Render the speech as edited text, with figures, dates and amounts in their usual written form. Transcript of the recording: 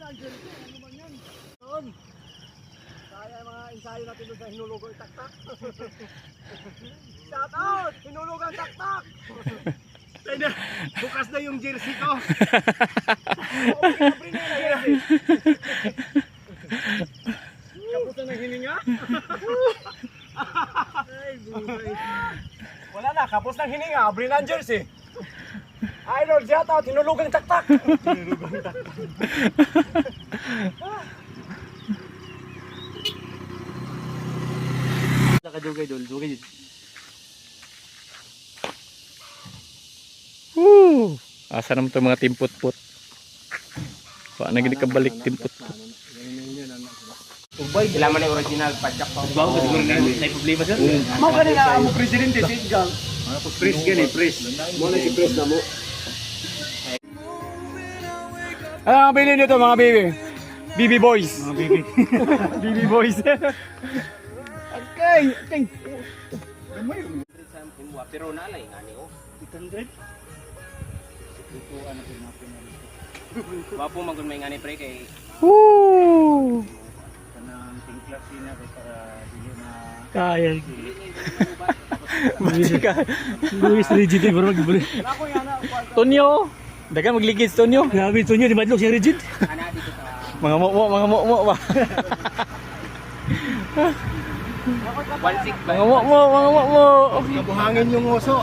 Ano man yan? Doon. Kaya mga ensayo natin doon sa hinulugang taktak. Shout out! Hinulugang taktak! Bukas na yung jersey ko. Kapre na yung jersey. Kapos na ng hininga? Ay, buhay. Wala na, kapos ng hininga. Abre na ang jersey. Idol, shout out! Hinulugang taktak! Hinulugang taktak. Nakadugay dul, dugay dul. Asa naman ito mga timpot-pot. Wala na gini kabalik timpot-pot. Ubay, Sila man yung original padjak pa. bago ka siguro na problema sir. Mao kanina amo presidente si Gal. Press gani, press. Mo na si press na mo. Ano ang bilhin nito mga baby? BB boys. Mga bibi. BB boys. Okay, okay. Pero nalay nga ni oh. 800. Ito ano pinapin na. Wapo man kun may nga ni pre kay Woo! Kanang tingklas niya para dili na Kaya. Luis rigid bro gibuli. ako yana. Tonyo. Dagan magligid Tonyo. Grabe to niyo di madlok si rigid. ana dito sa Mga mo ba. Walsik ba? Mga mo. Nabuhangin yung oso.